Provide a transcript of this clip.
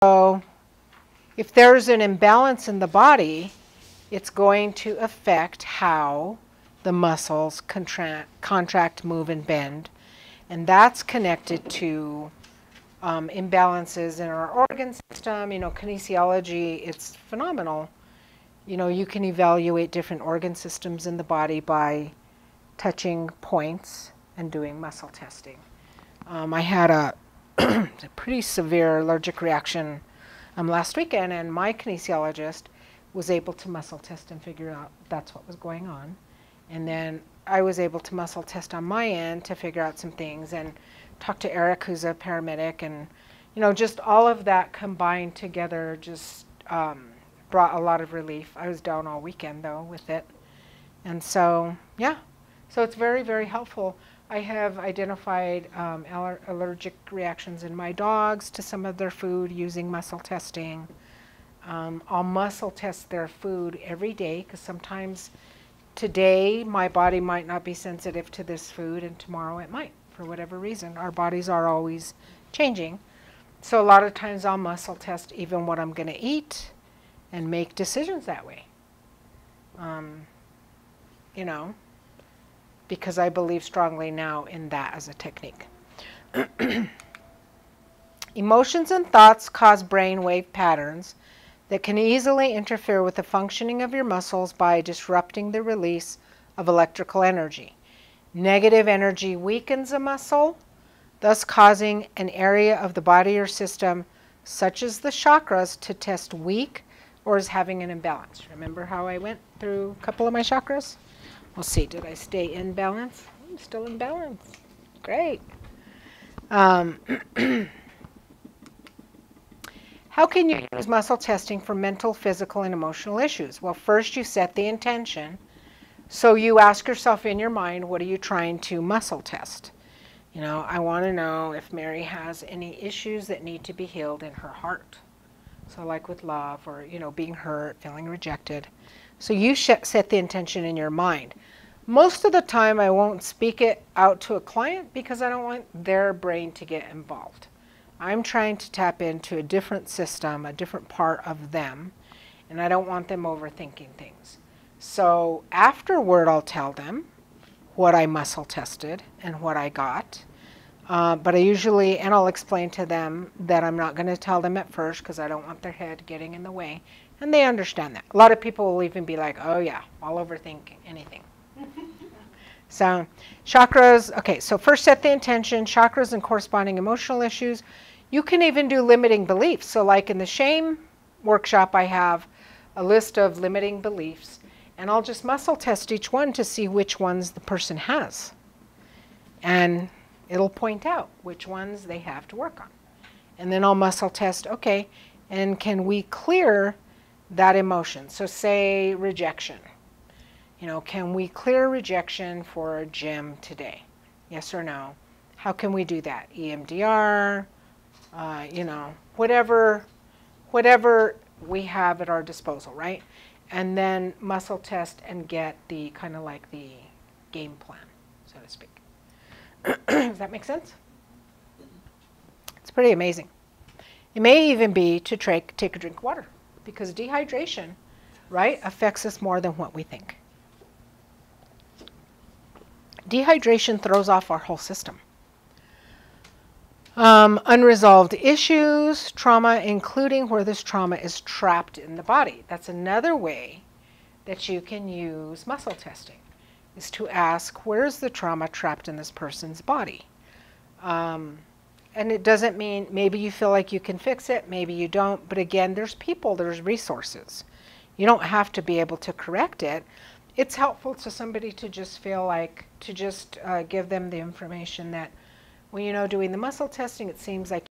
So if there's an imbalance in the body, it's going to affect how the muscles contract, move, and bend. And that's connected to imbalances in our organ system. You know, kinesiology, it's phenomenal. You know, you can evaluate different organ systems in the body by touching points and doing muscle testing. I had a pretty severe allergic reaction last weekend, and my kinesiologist was able to muscle test and figure out that's what was going on. And then I was able to muscle test on my end to figure out some things and talk to Eric, who's a paramedic, and you know, just all of that combined together just brought a lot of relief. I was down all weekend though with it. And so, yeah, so it's very, very helpful. I have identified allergic reactions in my dogs to some of their food using muscle testing. I'll muscle test their food every day because sometimes today my body might not be sensitive to this food and tomorrow it might for whatever reason. Our bodies are always changing. So a lot of times I'll muscle test even what I'm going to eat and make decisions that way. You know, because I believe strongly now in that as a technique. Emotions and thoughts cause brainwave patterns that can easily interfere with the functioning of your muscles by disrupting the release of electrical energy. Negative energy weakens a muscle, thus causing an area of the body or system, such as the chakras, to test weak or as having an imbalance. Remember how I went through a couple of my chakras? We'll see, did I stay in balance? I'm still in balance. Great. How can you use muscle testing for mental, physical, and emotional issues? Well, first you set the intention. So you ask yourself in your mind, what are you trying to muscle test? You know, I want to know if Mary has any issues that need to be healed in her heart. So like with love or, you know, being hurt, feeling rejected. So you set the intention in your mind. Most of the time I won't speak it out to a client because I don't want their brain to get involved. I'm trying to tap into a different system, a different part of them, and I don't want them overthinking things. So afterward I'll tell them what I muscle tested and what I got. But I usually, and I'll explain to them that I'm not going to tell them at first because I don't want their head getting in the way. And they understand that. A lot of people will even be like, oh yeah, I'll overthink anything. So chakras, okay, so first set the intention, chakras and corresponding emotional issues. You can even do limiting beliefs. So like in the shame workshop, I have a list of limiting beliefs, and I'll just muscle test each one to see which ones the person has. And it'll point out which ones they have to work on. And then I'll muscle test, okay, and can we clear that emotion? So say rejection. You know, can we clear rejection for a gym today? Yes or no? How can we do that? EMDR, you know, whatever we have at our disposal, right? And then muscle test and get the kind of like the game plan, so to speak. Does that make sense? It's pretty amazing. It may even be to take a drink of water because dehydration, right, affects us more than what we think. Dehydration throws off our whole system. Unresolved issues, trauma, including where this trauma is trapped in the body. That's another way that you can use muscle testing, is to ask, where's the trauma trapped in this person's body? And it doesn't mean maybe you feel like you can fix it, maybe you don't, but again, there's people, there's resources. You don't have to be able to correct it. It's helpful to somebody to just feel like, to just give them the information that, well, you know, doing the muscle testing, it seems like